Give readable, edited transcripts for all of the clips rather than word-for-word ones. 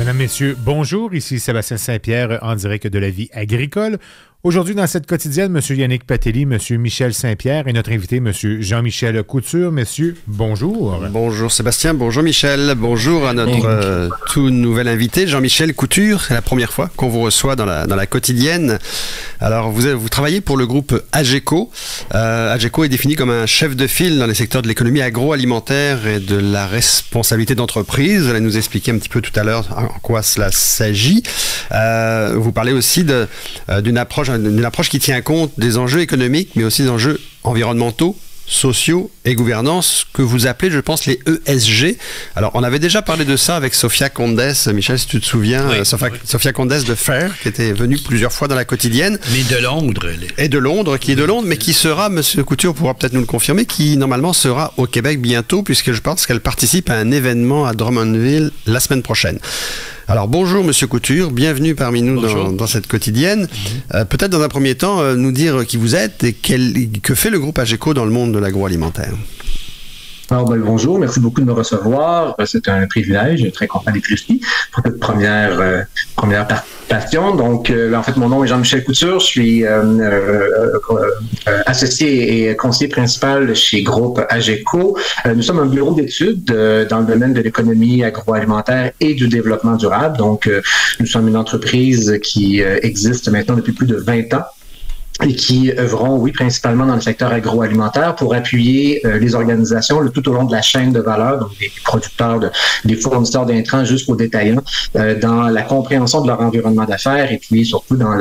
Mesdames, Messieurs, bonjour. Ici Sébastien Saint-Pierre en direct de la vie agricole. Aujourd'hui, dans cette quotidienne, M. Yannick Patelli, M. Michel Saint-Pierre et notre invité, M. Jean-Michel Couture. Messieurs, bonjour. Bonjour Sébastien, bonjour Michel. Bonjour à notre tout nouvel invité, Jean-Michel Couture. C'est la première fois qu'on vous reçoit dans la quotidienne. Alors, vous travaillez pour le groupe AGECO. AGECO est défini comme un chef de file dans les secteurs de l'économie agroalimentaire et de la responsabilité d'entreprise. Vous allez nous expliquer un petit peu tout à l'heure en quoi cela s'agit. Vous parlez aussi d'une approche qui tient compte des enjeux économiques, mais aussi des enjeux environnementaux, sociaux et gouvernance, que vous appelez, je pense, les ESG. Alors, on avait déjà parlé de ça avec Sophia Condes. Michel, si tu te souviens, oui, Sophia Condes de Fer, qui était venue plusieurs fois dans la quotidienne. Mais de Londres. Et de Londres, qui est de Londres, mais qui sera, Monsieur Couture pourra peut-être nous le confirmer, qui normalement sera au Québec bientôt, puisque je pense qu'elle participe à un événement à Drummondville la semaine prochaine. Alors bonjour Monsieur Couture, bienvenue parmi nous dans cette quotidienne. Peut-être dans un premier temps nous dire qui vous êtes et que fait le groupe AGECO dans le monde de l'agroalimentaire. Alors, bonjour, merci beaucoup de me recevoir. C'est un privilège, très content d'être ici pour cette première participation. Donc, en fait, mon nom est Jean-Michel Couture, je suis associé et conseiller principal chez groupe AGECO. Nous sommes un bureau d'études dans le domaine de l'économie agroalimentaire et du développement durable. Donc, nous sommes une entreprise qui existe maintenant depuis plus de 20 ans. Et qui œuvront, oui, principalement dans le secteur agroalimentaire pour appuyer les organisations tout au long de la chaîne de valeur, donc des producteurs, des fournisseurs d'intrants jusqu'aux détaillants, dans la compréhension de leur environnement d'affaires et puis surtout dans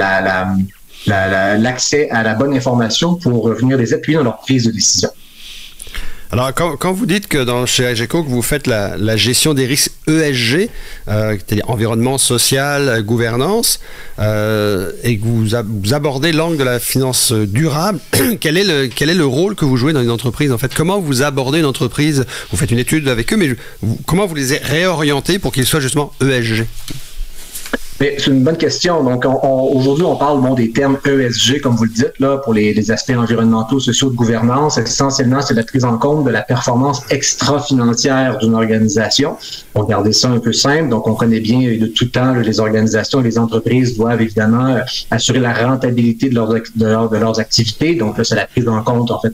l'accès à la bonne information pour venir les appuyer dans leur prise de décision. Alors, quand vous dites que chez AGECO, que vous faites la gestion des risques ESG, c'est-à-dire environnement, social, gouvernance, et que vous abordez l'angle de la finance durable, quel est le rôle que vous jouez dans une entreprise en fait? Comment vous abordez une entreprise? Vous faites une étude avec eux, mais comment vous les réorientez pour qu'ils soient justement ESG? C'est une bonne question. Donc, aujourd'hui, on parle des termes ESG, comme vous le dites, là, pour les aspects environnementaux, sociaux, de gouvernance. Essentiellement, c'est la prise en compte de la performance extra-financière d'une organisation. Pour garder ça un peu simple, donc on connaît bien de tout temps, les organisations et les entreprises doivent évidemment assurer la rentabilité de leurs activités. Donc là, c'est la prise en compte, en fait,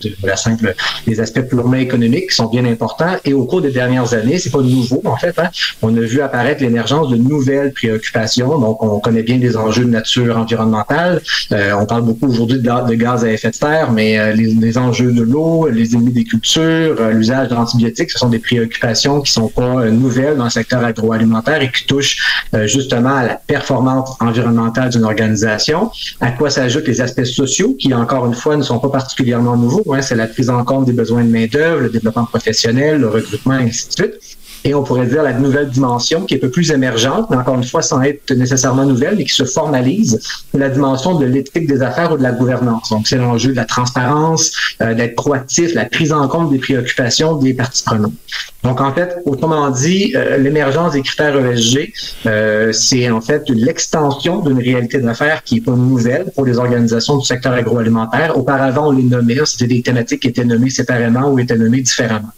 des aspects purement économiques qui sont bien importants. Et au cours des dernières années, c'est pas nouveau, en fait, on a vu apparaître l'émergence de nouvelles préoccupations. Donc, on connaît bien les enjeux de nature environnementale. On parle beaucoup aujourd'hui de gaz à effet de serre, mais les enjeux de l'eau, les ennemis des cultures, l'usage d'antibiotiques, ce sont des préoccupations qui sont pas nouvelles dans le secteur agroalimentaire et qui touchent justement à la performance environnementale d'une organisation. À quoi s'ajoutent les aspects sociaux qui, encore une fois, ne sont pas particulièrement nouveaux. C'est la prise en compte des besoins de main-d'œuvre, le développement professionnel, le recrutement, et ainsi de suite. Et on pourrait dire la nouvelle dimension qui est un peu plus émergente, mais encore une fois sans être nécessairement nouvelle, mais qui se formalise, c'est la dimension de l'éthique des affaires ou de la gouvernance. Donc c'est l'enjeu de la transparence, d'être proactif, la prise en compte des préoccupations des parties prenantes. Donc en fait, autrement dit, l'émergence des critères ESG, c'est en fait l'extension d'une réalité d'affaires qui est pas nouvelle pour les organisations du secteur agroalimentaire. Auparavant, on les nommait, c'était des thématiques qui étaient nommées séparément ou étaient nommées différemment.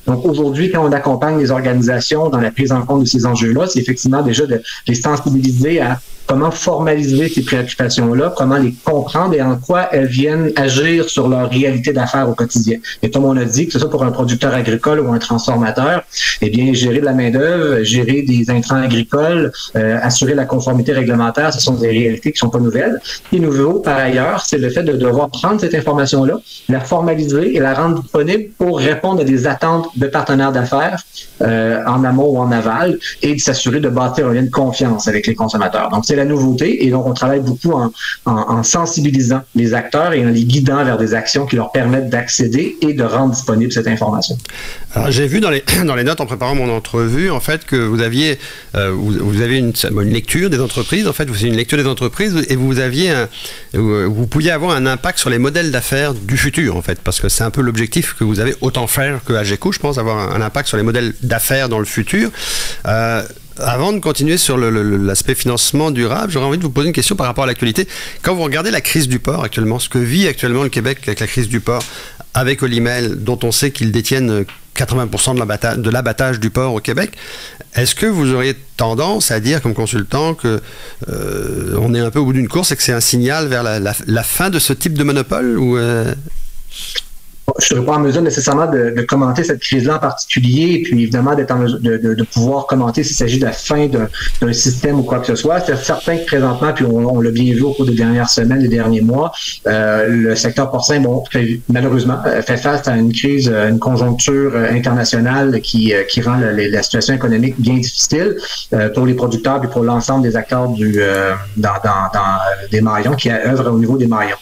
Donc aujourd'hui, quand on accompagne les organisations dans la prise en compte de ces enjeux-là, c'est effectivement déjà de les sensibiliser à comment formaliser ces préoccupations-là, comment les comprendre et en quoi elles viennent agir sur leur réalité d'affaires au quotidien. Et comme on a dit, que ce soit pour un producteur agricole ou un transformateur, eh bien, gérer de la main-d'œuvre, gérer des intrants agricoles, assurer la conformité réglementaire, ce sont des réalités qui sont pas nouvelles. Ce qui est nouveau, par ailleurs, c'est le fait de devoir prendre cette information-là, la formaliser et la rendre disponible pour répondre à des attentes de partenaires d'affaires en amont ou en aval et de s'assurer de bâtir un lien de confiance avec les consommateurs. Donc, c'est la nouveauté et donc on travaille beaucoup en sensibilisant les acteurs et en les guidant vers des actions qui leur permettent d'accéder et de rendre disponible cette information. Alors, j'ai vu dans les notes en préparant mon entrevue en fait que vous avez une lecture des entreprises, en fait vous avez une lecture des entreprises et vous pouviez avoir un impact sur les modèles d'affaires du futur en fait, parce que c'est un peu l'objectif que vous avez autant faire que AGECO, je pense, avoir un impact sur les modèles d'affaires dans le futur. Avant de continuer sur l'aspect financement durable, j'aurais envie de vous poser une question par rapport à l'actualité. Quand vous regardez la crise du porc actuellement, ce que vit actuellement le Québec avec la crise du porc, avec Olimel, dont on sait qu'ils détiennent 80% de l'abattage du porc au Québec, Est-ce que vous auriez tendance à dire comme consultant que on est un peu au bout d'une course et que c'est un signal vers la fin de ce type de monopole ou Je ne serais pas en mesure nécessairement de commenter cette crise-là en particulier, et puis évidemment d'être en mesure de pouvoir commenter s'il s'agit de la fin d'un système ou quoi que ce soit. C'est certain que présentement, puis on l'a bien vu au cours des dernières semaines, des derniers mois, le secteur porcin, malheureusement, fait face à une crise, une conjoncture internationale qui rend la situation économique bien difficile pour les producteurs et pour l'ensemble des acteurs dans des maillons qui œuvrent au niveau des maillons.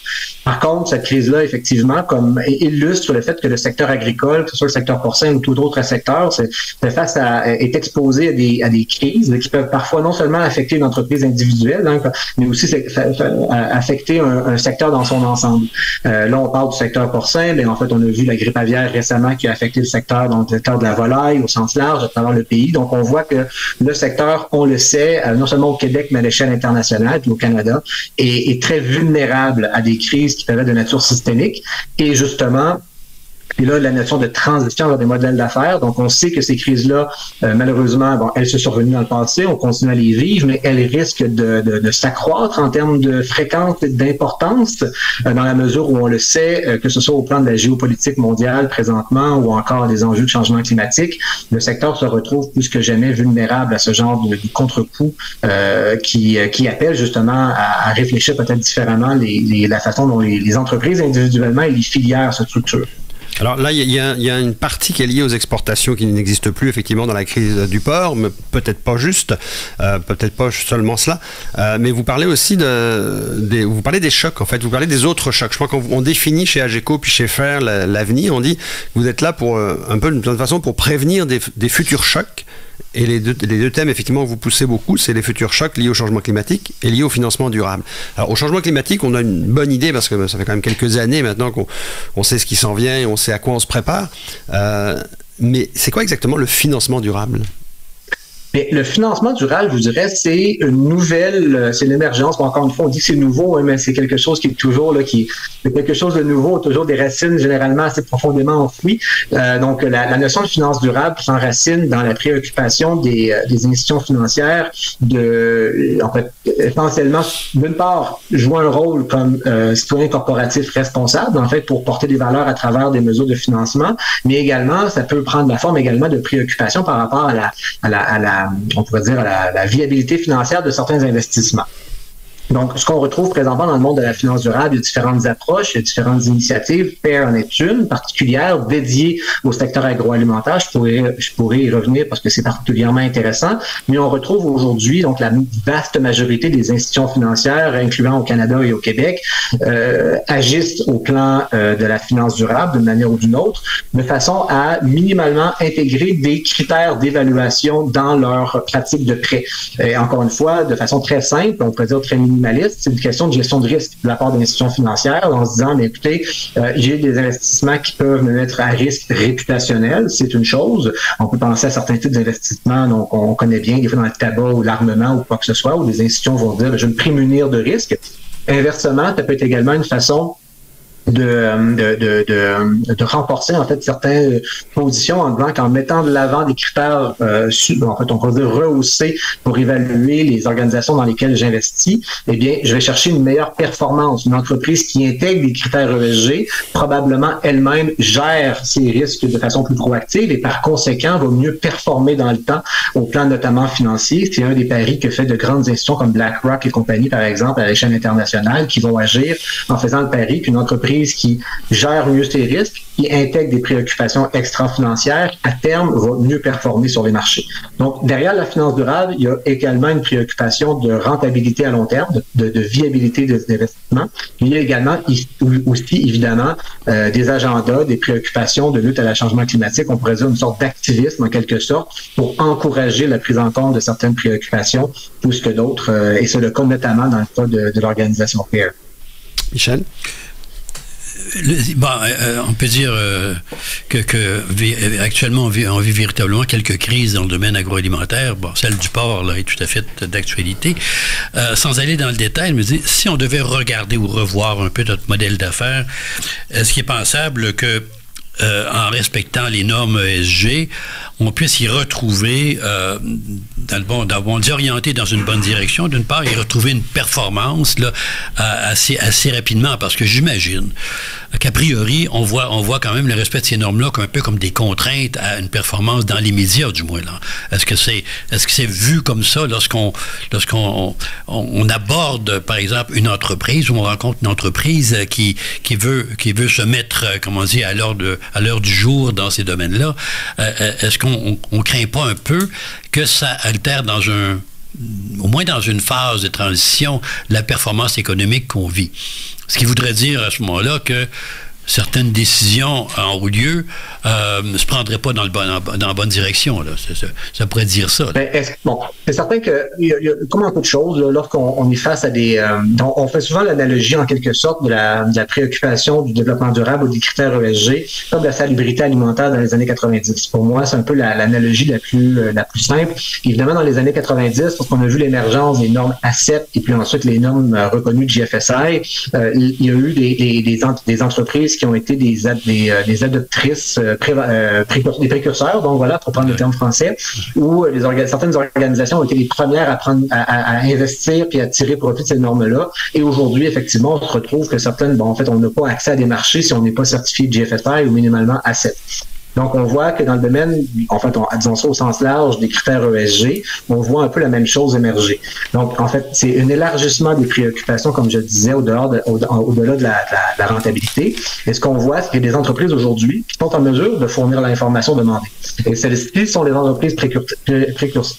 Par contre, cette crise-là, effectivement, comme illustre le fait que le secteur agricole, que ce soit le secteur porcin ou tout autre secteur, est exposé à des crises qui peuvent parfois non seulement affecter une entreprise individuelle, mais aussi affecter un secteur dans son ensemble. Là, on parle du secteur porcin, mais en fait, on a vu la grippe aviaire récemment qui a affecté le secteur de la volaille au sens large à travers le pays. Donc, on voit que le secteur, on le sait, non seulement au Québec, mais à l'échelle internationale, puis au Canada, est très vulnérable à des crises qui peuvent être de nature systémique. Et justement, et là, la notion de transition vers des modèles d'affaires. Donc, on sait que ces crises-là, malheureusement, elles se sont survenues dans le passé, on continue à les vivre, mais elles risquent de s'accroître en termes de fréquence et d'importance, dans la mesure où on le sait, que ce soit au plan de la géopolitique mondiale présentement ou encore des enjeux de changement climatique, le secteur se retrouve plus que jamais vulnérable à ce genre de contre-coup qui appelle justement à réfléchir peut-être différemment la façon dont les entreprises individuellement et les filières se structurent. Alors là, il y a une partie qui est liée aux exportations qui n'existe plus effectivement dans la crise du porc, mais peut-être pas juste, peut-être pas seulement cela, mais vous parlez aussi vous parlez des chocs en fait, vous parlez des autres chocs. Je crois qu'on définit chez AGECO puis chez FAIR l'avenir, on dit que vous êtes là pour un peu d'une certaine façon pour prévenir des futurs chocs. Et les deux thèmes, effectivement, que vous poussez beaucoup, c'est les futurs chocs liés au changement climatique et liés au financement durable. Alors, au changement climatique, on a une bonne idée, parce que ça fait quand même quelques années maintenant qu'on sait ce qui s'en vient et on sait à quoi on se prépare. Mais c'est quoi exactement le financement durable ? Mais le financement durable, je vous dirais, c'est une nouvelle, c'est l'émergence. Bon, encore une fois, on dit que c'est nouveau, mais c'est quelque chose qui est toujours là, c'est quelque chose de nouveau, toujours des racines généralement assez profondément enfouies. Donc, la notion de finance durable s'enracine dans la préoccupation des institutions financières en fait, essentiellement, d'une part, jouer un rôle comme citoyen corporatif responsable, en fait, pour porter des valeurs à travers des mesures de financement, mais également, ça peut prendre la forme également de préoccupation par rapport on pourrait dire, à la viabilité financière de certains investissements. Donc, ce qu'on retrouve présentement dans le monde de la finance durable, il y a différentes approches, il y a différentes initiatives. FAIR en est une particulière dédiée au secteur agroalimentaire. Je pourrais y revenir parce que c'est particulièrement intéressant. Mais on retrouve aujourd'hui donc la vaste majorité des institutions financières, incluant au Canada et au Québec, agissent au plan de la finance durable d'une manière ou d'une autre, de façon à minimalement intégrer des critères d'évaluation dans leur pratique de prêt. Et encore une fois, de façon très simple, on pourrait dire très minimaliste, c'est une question de gestion de risque de la part des institutions financières en se disant, mais écoutez, j'ai des investissements qui peuvent me mettre à risque réputationnel, c'est une chose. On peut penser à certains types d'investissements, donc on connaît bien, des fois dans le tabac ou l'armement ou quoi que ce soit, où des institutions vont dire, je vais me prémunir de risques. Inversement, ça peut être également une façon de renforcer en fait certaines positions en disant qu'en mettant de l'avant des critères en fait on peut dire rehaussés pour évaluer les organisations dans lesquelles j'investis, eh bien je vais chercher une meilleure performance. Une entreprise qui intègre des critères ESG probablement elle-même gère ses risques de façon plus proactive et par conséquent va mieux performer dans le temps au plan notamment financier. C'est un des paris que fait de grandes institutions comme BlackRock et compagnie par exemple à l'échelle internationale qui vont agir en faisant le pari qu'une entreprise qui gère mieux ses risques, qui intègre des préoccupations extra-financières, à terme, va mieux performer sur les marchés. Donc, derrière la finance durable, il y a également une préoccupation de rentabilité à long terme, de viabilité des investissements. Il y a également aussi, évidemment, des agendas, des préoccupations de lutte à la changement climatique. On pourrait dire une sorte d'activisme, en quelque sorte, pour encourager la prise en compte de certaines préoccupations plus que d'autres. Et c'est le cas notamment dans le cas de l'organisation FAIR. Michel? On peut dire que actuellement, on vit véritablement quelques crises dans le domaine agroalimentaire. Bon, celle du porc là, est tout à fait d'actualité. Sans aller dans le détail, je me dis, si on devait regarder ou revoir un peu notre modèle d'affaires, est-ce qu'il est pensable que en respectant les normes ESG, on puisse y retrouver, orienté dans une bonne direction, d'une part, y retrouver une performance là, assez rapidement, parce que j'imagine qu'a priori, on voit quand même le respect de ces normes-là un peu comme des contraintes à une performance dans l'immédiat, du moins. Là. Est-ce que c'est vu comme ça lorsqu'on aborde, par exemple, une entreprise, ou on rencontre une entreprise qui veut se mettre, à l'heure du jour dans ces domaines-là? Est-ce qu'on craint pas un peu que ça altère au moins dans une phase de transition, la performance économique qu'on vit? Ce qui voudrait dire à ce moment-là que certaines décisions en haut lieu ne se prendraient pas dans la bonne direction. Là. Ça pourrait dire ça. C'est certain que, comme en toute chose, lorsqu'on est face à des... on fait souvent l'analogie, en quelque sorte, de la préoccupation du développement durable ou des critères ESG, comme la salubrité alimentaire dans les années 90. Pour moi, c'est un peu l'analogie la plus simple. Évidemment, dans les années 90, lorsqu'on a vu l'émergence des normes ACEP et puis ensuite les normes reconnues de GFSI, il y a eu des entreprises qui ont été des adoptrices, des précurseurs, donc voilà, pour prendre le terme français, où certaines organisations ont été les premières à investir puis à tirer profit de ces normes-là. Et aujourd'hui, effectivement, on se retrouve que certaines, on n'a pas accès à des marchés si on n'est pas certifié de GFSI ou minimalement ACEP. Donc, on voit que dans le domaine, disons ça au sens large, des critères ESG, on voit un peu la même chose émerger. Donc, en fait, c'est un élargissement des préoccupations, comme je disais, au-delà de la rentabilité. Et ce qu'on voit, c'est qu'il y a des entreprises aujourd'hui qui sont en mesure de fournir l'information demandée. Et celles-ci sont les entreprises précurtrices.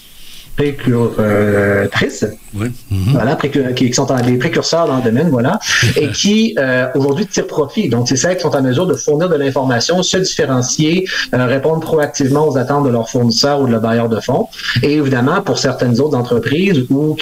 Oui. Voilà, qui sont des précurseurs dans le domaine, voilà, et qui aujourd'hui tirent profit. Donc, c'est celles qui sont en mesure de fournir de l'information, se différencier, répondre proactivement aux attentes de leurs fournisseurs ou de leurs bailleurs de fonds. Et évidemment, pour certaines autres entreprises où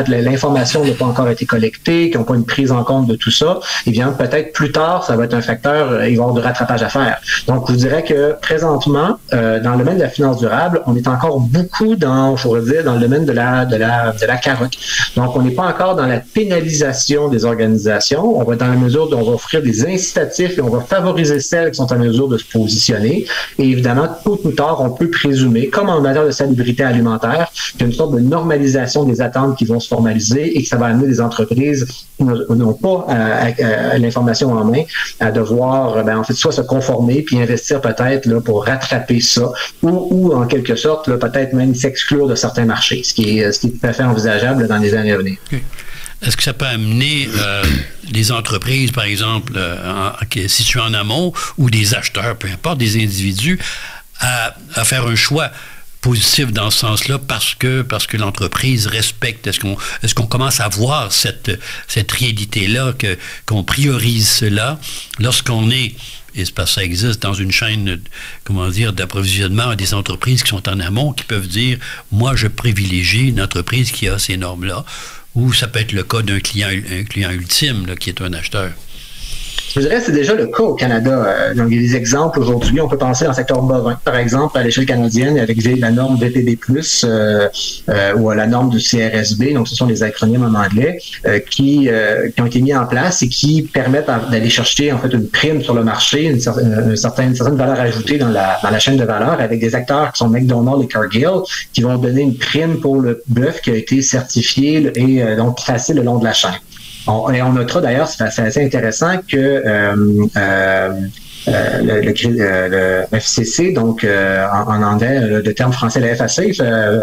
l'information n'a pas encore été collectée, qui n'ont pas une prise en compte de tout ça, eh bien, peut-être plus tard, ça va être un facteur, il va y avoir du rattrapage à faire. Donc, je vous dirais que présentement, dans le domaine de la finance durable, on est encore beaucoup dans le domaine de la carotte. Donc, on n'est pas encore dans la pénalisation des organisations. On va être dans la mesure où on va offrir des incitatifs et on va favoriser celles qui sont en mesure de se positionner. Et évidemment, tôt ou tard, on peut présumer, comme en matière de salubrité alimentaire, qu'il y a une sorte de normalisation des attentes qui vont se formaliser et que ça va amener des entreprises qui n'ont pas l'information en main à devoir, soit se conformer puis investir peut-être là, pour rattraper ça ou en quelque sorte, là, peut-être même s'exclure de certains marchés, ce qui est tout à fait envisageable dans les années à venir. Okay. Est-ce que ça peut amener les entreprises, par exemple, situées en amont, ou des acheteurs, peu importe, des individus, à faire un choix positif dans ce sens-là parce que l'entreprise respecte? Est-ce qu'on commence à voir cette réalité-là, qu'on priorise cela lorsqu'on est... Et c'est parce que ça existe dans une chaîne, d'approvisionnement à des entreprises qui sont en amont, qui peuvent dire, moi, je privilégie une entreprise qui a ces normes-là, ou ça peut être le cas d'un client ultime, là, qui est un acheteur. Je dirais que c'est déjà le cas au Canada. Donc, il y a des exemples aujourd'hui. On peut penser dans le secteur bovin, par exemple, à l'échelle canadienne, avec la norme VPD+, ou la norme du CRSB. Donc, ce sont les acronymes en anglais, qui ont été mis en place et qui permettent d'aller chercher, en fait, une prime sur le marché, une certaine valeur ajoutée dans la chaîne de valeur, avec des acteurs qui sont McDonald's et Cargill, qui vont donner une prime pour le bœuf qui a été certifié et donc tracé le long de la chaîne. On notera d'ailleurs, c'est assez intéressant que le FCC, donc en anglais, le terme français, le FAC,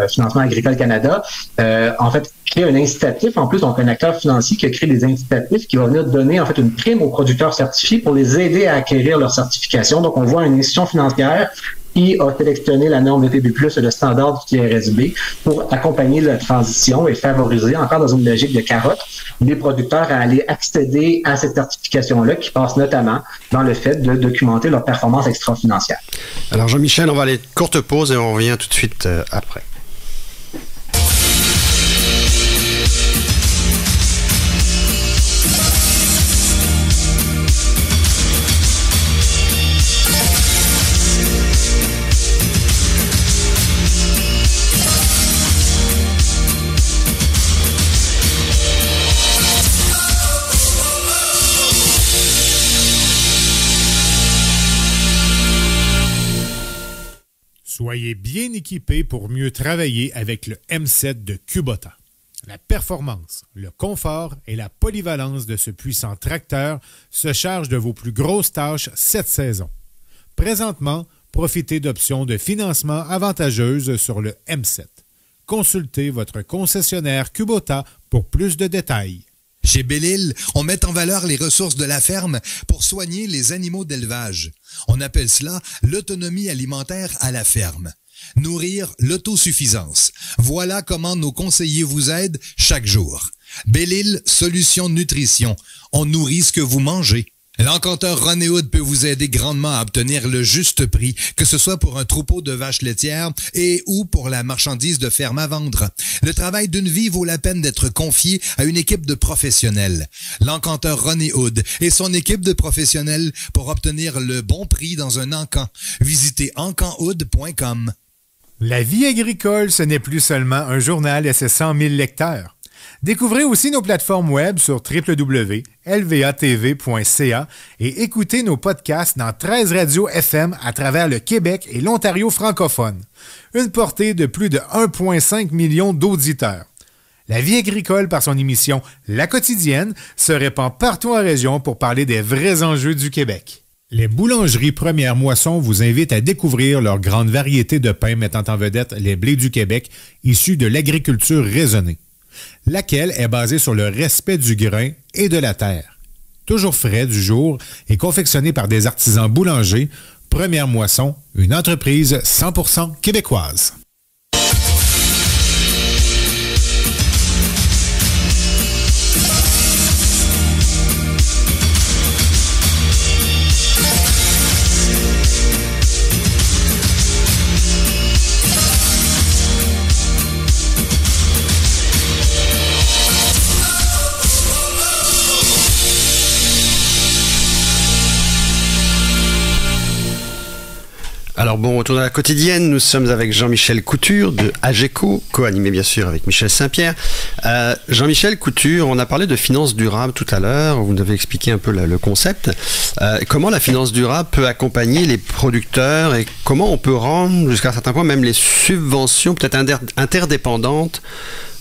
Financement Agricole Canada, en fait, crée un incitatif, en plus, donc un acteur financier qui a créé des incitatifs qui va venir donner en fait une prime aux producteurs certifiés pour les aider à acquérir leur certification. Donc, on voit une institution financière qui a sélectionné la norme VPB+, le standard du TRSB, pour accompagner la transition et favoriser, encore dans une logique de carotte, les producteurs à aller accéder à cette certification-là, qui passe notamment dans le fait de documenter leur performance extra-financière. Alors Jean-Michel, on va aller courte pause et on revient tout de suite après. Soyez bien équipés pour mieux travailler avec le M7 de Kubota. La performance, le confort et la polyvalence de ce puissant tracteur se chargent de vos plus grosses tâches cette saison. Présentement, profitez d'options de financement avantageuses sur le M7. Consultez votre concessionnaire Kubota pour plus de détails. Chez Belle-Île, on met en valeur les ressources de la ferme pour soigner les animaux d'élevage. On appelle cela l'autonomie alimentaire à la ferme. Nourrir l'autosuffisance. Voilà comment nos conseillers vous aident chaque jour. Belle-Île Solutions Nutrition. On nourrit ce que vous mangez. L'encanteur René Hood peut vous aider grandement à obtenir le juste prix, que ce soit pour un troupeau de vaches laitières et ou pour la marchandise de ferme à vendre. Le travail d'une vie vaut la peine d'être confié à une équipe de professionnels. L'encanteur René Hood et son équipe de professionnels pour obtenir le bon prix dans un encan. Visitez encanhood.com. La vie agricole, ce n'est plus seulement un journal et ses 100 000 lecteurs. Découvrez aussi nos plateformes web sur www.lvatv.ca et écoutez nos podcasts dans 13 radios FM à travers le Québec et l'Ontario francophone. Une portée de plus de 1,5 million d'auditeurs. La vie agricole, par son émission La Quotidienne, se répand partout en région pour parler des vrais enjeux du Québec. Les boulangeries Première Moisson vous invitent à découvrir leur grande variété de pains mettant en vedette les blés du Québec issus de l'agriculture raisonnée, laquelle est basée sur le respect du grain et de la terre. Toujours frais du jour et confectionné par des artisans boulangers, Première Moisson, une entreprise 100% québécoise. Alors bon, retour à la quotidienne, nous sommes avec Jean-Michel Couture de AGECO, co-animé bien sûr avec Michel Saint-Pierre. Jean-Michel Couture, on a parlé de finance durable tout à l'heure, vous nous avez expliqué un peu le concept. Comment la finance durable peut accompagner les producteurs et comment on peut rendre jusqu'à un certain point même les subventions peut-être interdépendantes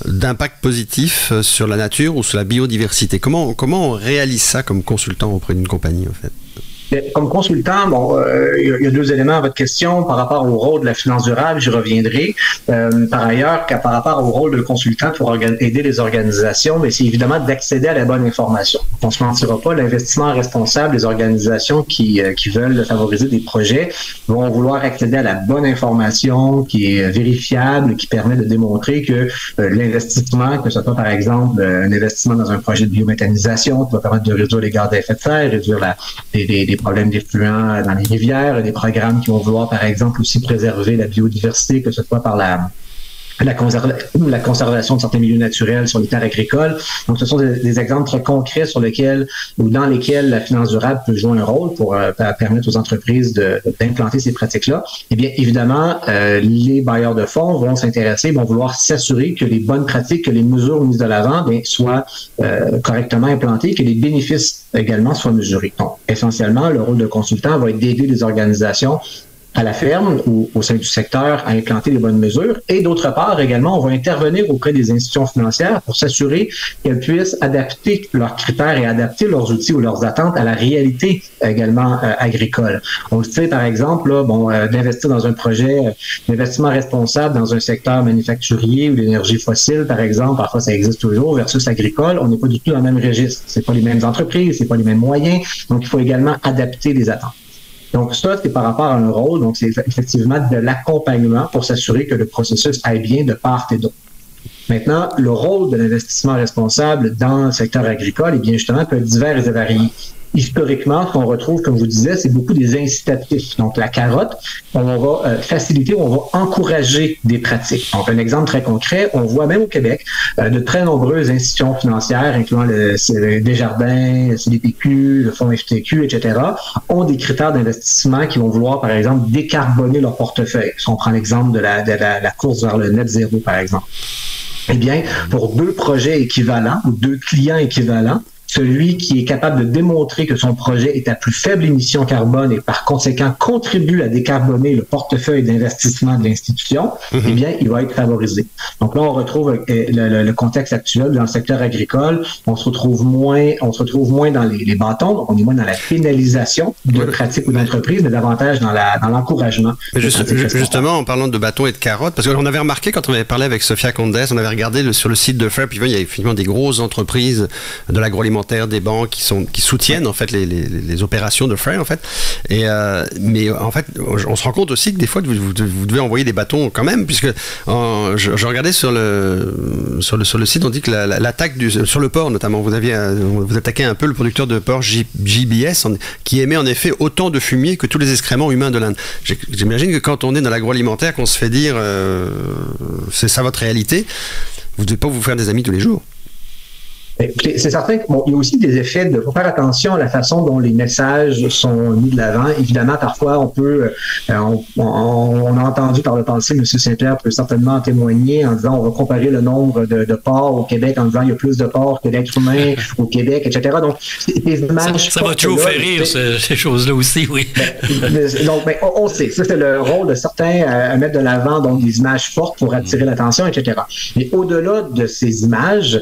d'impact positif sur la nature ou sur la biodiversité. Comment on réalise ça comme consultant auprès d'une compagnie en fait? Comme consultant, il y a deux éléments à votre question par rapport au rôle de la finance durable, j'y reviendrai. Par ailleurs, par rapport au rôle de consultant pour aider les organisations, mais c'est évidemment d'accéder à la bonne information. On ne se mentira pas, l'investissement responsable des organisations qui veulent favoriser des projets vont vouloir accéder à la bonne information qui est vérifiable, qui permet de démontrer que l'investissement, que ce soit par exemple un investissement dans un projet de biométhanisation qui va permettre de réduire les gaz à effet de serre, réduire des problèmes d'effluents dans les rivières, des programmes qui vont vouloir, par exemple, aussi préserver la biodiversité, que ce soit par la conservation de certains milieux naturels sur les terres agricoles. Donc, ce sont des exemples très concrets sur lesquels ou dans lesquels la finance durable peut jouer un rôle pour permettre aux entreprises d'implanter ces pratiques-là. Eh bien, évidemment, les bailleurs de fonds vont s'intéresser, vont vouloir s'assurer que les bonnes pratiques, que les mesures mises de l'avant soient correctement implantées, que les bénéfices également soient mesurés. Donc, essentiellement, le rôle de consultant va être d'aider les organisations à la ferme ou au sein du secteur à implanter les bonnes mesures. Et d'autre part, également, on va intervenir auprès des institutions financières pour s'assurer qu'elles puissent adapter leurs critères et adapter leurs outils ou leurs attentes à la réalité également agricole. On le sait, par exemple, d'investir dans un projet d'investissement responsable dans un secteur manufacturier ou d'énergie fossile, par exemple, parfois ça existe toujours, versus agricole, on n'est pas du tout dans le même registre. C'est pas les mêmes entreprises, c'est pas les mêmes moyens, donc il faut également adapter les attentes. Donc ça, c'est par rapport à un rôle, donc c'est effectivement de l'accompagnement pour s'assurer que le processus aille bien de part et d'autre. Maintenant, le rôle de l'investissement responsable dans le secteur agricole, eh bien justement, peut être divers et varié. Historiquement, ce qu'on retrouve, comme je vous disais, c'est beaucoup des incitatifs. Donc, la carotte, on va faciliter, on va encourager des pratiques. Donc, un exemple très concret, on voit même au Québec de très nombreuses institutions financières, incluant le Desjardins, le CDPQ, le Fonds FTQ, etc., ont des critères d'investissement qui vont vouloir, par exemple, décarboner leur portefeuille. Si on prend l'exemple de la course vers le net zéro, par exemple. Eh bien, pour deux projets équivalents ou deux clients équivalents, celui qui est capable de démontrer que son projet est à plus faible émission carbone et par conséquent contribue à décarboner le portefeuille d'investissement de l'institution, eh bien, il va être favorisé. Donc là, on retrouve le contexte actuel dans le secteur agricole. On se retrouve moins dans les bâtons, donc on est moins dans la pénalisation de pratiques ou d'entreprises, mais davantage dans l'encouragement. Justement, en parlant de bâtons et de carottes, parce qu'on avait remarqué quand on avait parlé avec Sophia Condes, on avait regardé sur le site de FAIR, puis il y a effectivement des grosses entreprises de l'agroalimentaire, des banques qui soutiennent en fait les opérations de FAIR en fait. Mais en fait, on se rend compte aussi que des fois vous devez envoyer des bâtons quand même, puisque je regardais sur le site, on dit que l'attaque sur le porc notamment, vous attaquez un peu le producteur de porc JBS qui émet en effet autant de fumier que tous les excréments humains de l'Inde. J'imagine que quand on est dans l'agroalimentaire, qu'on se fait dire c'est ça votre réalité, vous ne devez pas vous faire des amis tous les jours. C'est certain qu'il y a aussi des effets de... Il faut faire attention à la façon dont les messages sont mis de l'avant. Évidemment, parfois, on a entendu par le passé, M. Saint-Pierre peut certainement en témoigner en disant on va comparer le nombre de porcs au Québec en disant il y a plus de porcs que d'êtres humains au Québec, etc. Donc, les images... Ça va toujours faire rire, ces choses-là aussi, oui. Donc, on sait. Ça, c'est le rôle de certains à mettre de l'avant, donc des images fortes pour attirer l'attention, etc. Mais au-delà de ces images,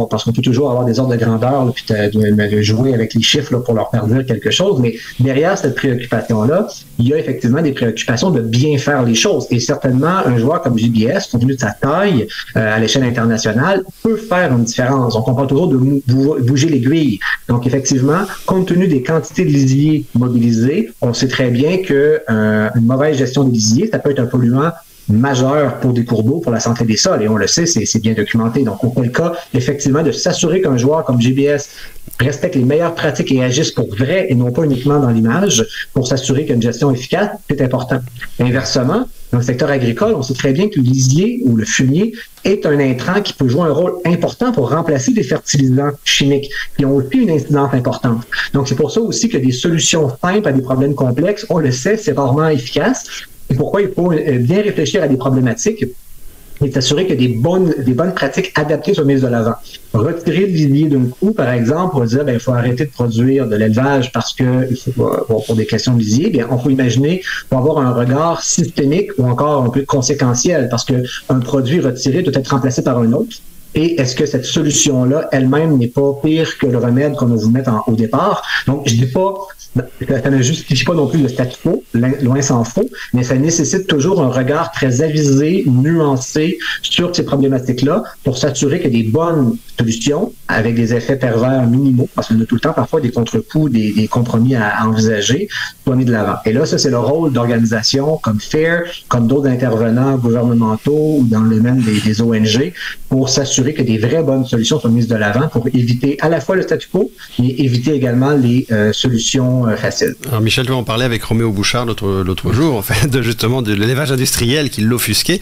parce qu'on peut toujours avoir des ordres de grandeur là, puis de jouer avec les chiffres là, pour leur faire dire quelque chose, mais derrière cette préoccupation-là, il y a effectivement des préoccupations de bien faire les choses. Et certainement, un joueur comme JBS, compte tenu de sa taille à l'échelle internationale, peut faire une différence. Donc, on parle toujours de bouger l'aiguille. Donc, effectivement, compte tenu des quantités de lisiers mobilisés, on sait très bien qu'une mauvaise gestion des lisiers, ça peut être un polluant majeur pour des cours d'eau, pour la santé des sols. Et on le sait, c'est bien documenté. Donc, au cas, effectivement, de s'assurer qu'un joueur comme JBS respecte les meilleures pratiques et agisse pour vrai et non pas uniquement dans l'image, pour s'assurer qu'il y a une gestion efficace, c'est important. Inversement, dans le secteur agricole, on sait très bien que le lisier ou le fumier est un intrant qui peut jouer un rôle important pour remplacer des fertilisants chimiques qui ont aussi une incidence importante. Donc, c'est pour ça aussi que des solutions simples à des problèmes complexes, on le sait, c'est rarement efficace. C'est pourquoi il faut bien réfléchir à des problématiques et s'assurer que des bonnes pratiques adaptées soient mises de l'avant. Retirer le lisier d'un coup, par exemple, pour dire il faut arrêter de produire de l'élevage parce que pour des questions de lisier, bien, on peut imaginer pour avoir un regard systémique ou encore un peu conséquentiel parce qu'un produit retiré doit être remplacé par un autre. Et est-ce que cette solution-là elle-même n'est pas pire que le remède qu'on va vous mettre au départ? Donc, je dis pas, ça ne justifie pas non plus le statu quo, loin s'en faut, mais ça nécessite toujours un regard très avisé, nuancé sur ces problématiques-là pour s'assurer qu'il y a des bonnes solutions avec des effets pervers minimaux, parce qu'on a tout le temps parfois des contre-coups, des compromis à envisager, pour aller de l'avant. Et là, ça, c'est le rôle d'organisations comme FAIR, comme d'autres intervenants gouvernementaux ou dans le domaine des ONG, pour s'assurer que des vraies bonnes solutions sont mises de l'avant pour éviter à la fois le statu quo, mais éviter également les solutions faciles. Alors Michel, on parlait avec Roméo Bouchard l'autre jour, en fait, justement de l'élevage industriel qui l'offusquait.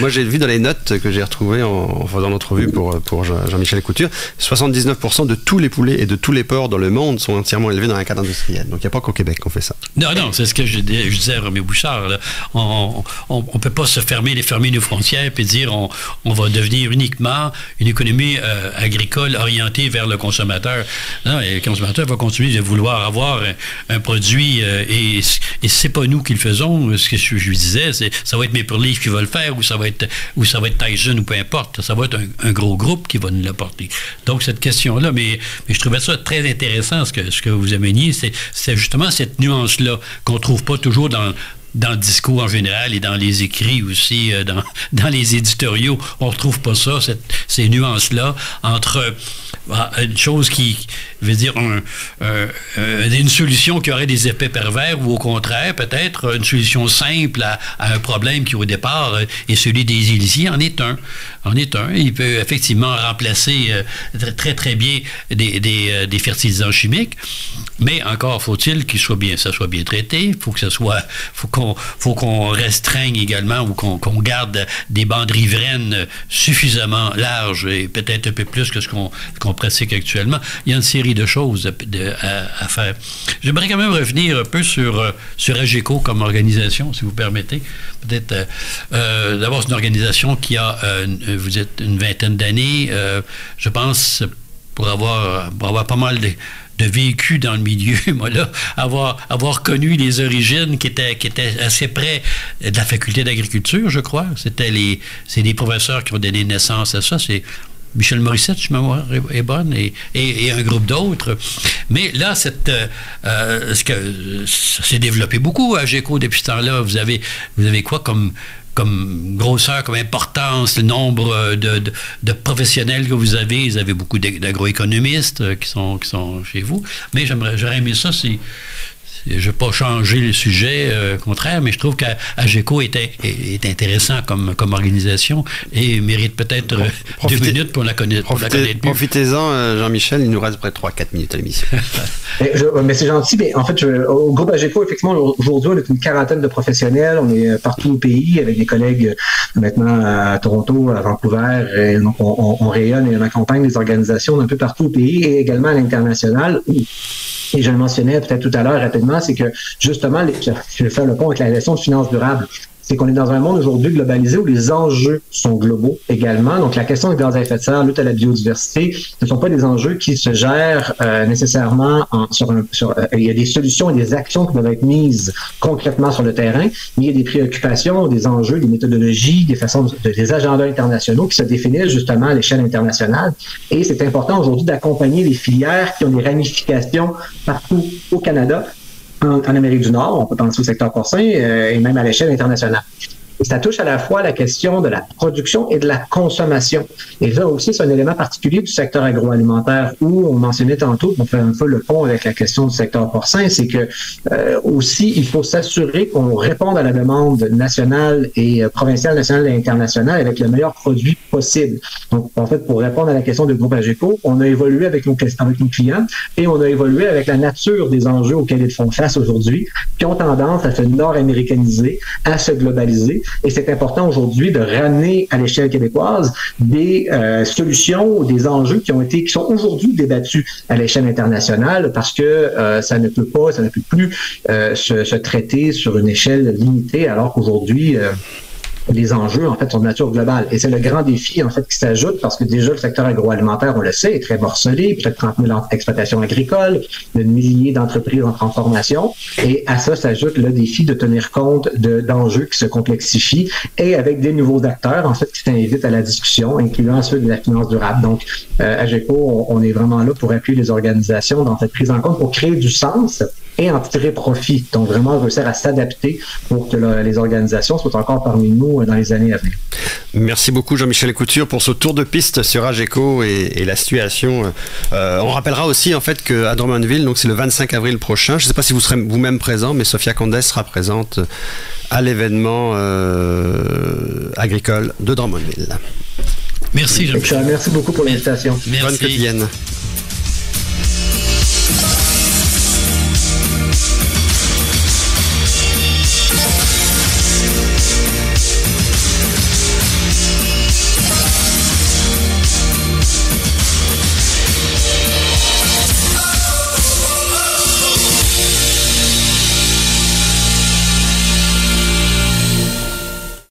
Moi, j'ai vu dans les notes que j'ai retrouvées en faisant l'entrevue pour Jean-Michel Couture, 79% de tous les poulets et de tous les porcs dans le monde sont entièrement élevés dans un cadre industriel. Donc, il n'y a pas qu'au Québec qu'on fait ça. Non, c'est ce que je disais à Roméo Bouchard. Là. On ne peut pas se fermer nos frontières et dire on va devenir uniquement une économie agricole orientée vers le consommateur. Non, et le consommateur va continuer de vouloir avoir un produit et c'est pas nous qui le faisons. Ce que je lui disais, ça va être Maple Leaf qui va le faire ou ça va être Tyson ou peu importe. Ça va être un gros groupe qui va nous l'apporter. Donc, cette question-là, mais je trouvais ça très intéressant ce que vous ameniez, c'est justement cette nuance-là qu'on ne trouve pas toujours dans le discours en général et dans les écrits aussi, dans les éditoriaux. On ne retrouve pas ça, ces nuances-là, entre une chose qui veut dire une solution qui aurait des effets pervers ou au contraire, peut-être une solution simple à un problème qui au départ est celui des lisiers en est un. Il peut effectivement remplacer très très bien des fertilisants chimiques, mais encore faut-il ça soit bien traité. Faut qu'on restreigne également ou qu'on garde des bandes riveraines suffisamment larges et peut-être un peu plus que ce qu'on pratique actuellement. Il y a une série de choses à faire. J'aimerais quand même revenir un peu sur AGECO comme organisation, si vous permettez. Peut-être d'abord, c'est une organisation qui a, vous êtes une vingtaine d'années, je pense, pour avoir pas mal de vécu dans le milieu, moi là, avoir connu les origines qui étaient assez près de la faculté d'agriculture, je crois. C'est des professeurs qui ont donné naissance à ça. C'est Michel Morissette, si ma mémoire est bonne, et un groupe d'autres. Mais là, ça s'est développé beaucoup à AGECO depuis ce temps-là. Vous avez quoi comme grosseur, comme importance, le nombre de professionnels que vous avez? Vous avez beaucoup d'agroéconomistes qui sont chez vous. Mais j'aurais aimé ça si... Je ne veux pas changer le sujet, au contraire, mais je trouve qu'AGECO est intéressant comme organisation et mérite peut-être 2 minutes pour la connaître. Profitez-en, Jean-Michel, il nous reste près de 3-4 minutes à l'émission. Mais c'est gentil. Mais en fait, au groupe AGECO, effectivement, aujourd'hui, on est une quarantaine de professionnels. On est partout au pays avec des collègues maintenant à Toronto, à Vancouver. Et donc, on rayonne et on accompagne les organisations d'un peu partout au pays et également à l'international. Et je le mentionnais peut-être tout à l'heure rapidement, c'est que justement, je vais faire le pont avec la gestion de finances durables. C'est qu'on est dans un monde aujourd'hui globalisé où les enjeux sont globaux également. Donc, la question des gaz à effet de serre, lutte à la biodiversité, ce ne sont pas des enjeux qui se gèrent nécessairement il y a des solutions et des actions qui doivent être mises concrètement sur le terrain, mais il y a des préoccupations, des enjeux, des méthodologies, des agendas internationaux qui se définissent justement à l'échelle internationale. Et c'est important aujourd'hui d'accompagner les filières qui ont des ramifications partout au Canada, en Amérique du Nord, on peut penser au secteur porcin, et même à l'échelle internationale. Et ça touche à la fois la question de la production et de la consommation. Et là aussi, c'est un élément particulier du secteur agroalimentaire où on mentionnait tantôt, on fait un peu le pont avec la question du secteur porcin, c'est que aussi, il faut s'assurer qu'on réponde à la demande nationale et provinciale, nationale et internationale avec le meilleur produit possible. Donc, en fait, pour répondre à la question du groupe AGECO, on a évolué avec nos clients et on a évolué avec la nature des enjeux auxquels ils font face aujourd'hui, qui ont tendance à se nord-américaniser, à se globaliser. Et c'est important aujourd'hui de ramener à l'échelle québécoise des solutions, des enjeux qui sont aujourd'hui débattus à l'échelle internationale parce que ça ne peut plus se traiter sur une échelle limitée alors qu'aujourd'hui les enjeux, en fait, sont de nature globale. Et c'est le grand défi, en fait, qui s'ajoute parce que déjà, le secteur agroalimentaire, on le sait, est très morcelé, peut-être 30 000 exploitations agricoles, de milliers d'entreprises en transformation. Et à ça s'ajoute le défi de tenir compte d'enjeux qui se complexifient et avec des nouveaux acteurs, en fait, qui s'invitent à la discussion, incluant ceux de la finance durable. Donc, AGECO, on est vraiment là pour appuyer les organisations dans cette prise en compte, pour créer du sens et en tirer profit. Donc, vraiment réussir à s'adapter pour que les organisations soient encore parmi nous dans les années à venir. Merci beaucoup, Jean-Michel Couture, pour ce tour de piste sur AGECO et la situation. On rappellera aussi, en fait, qu'à Drummondville, donc c'est le 25 avril prochain, je ne sais pas si vous serez vous-même présent, mais Sophia Condes sera présente à l'événement agricole de Drummondville. Merci, Jean-Michel. Merci beaucoup pour l'invitation. Bonne quotidienne.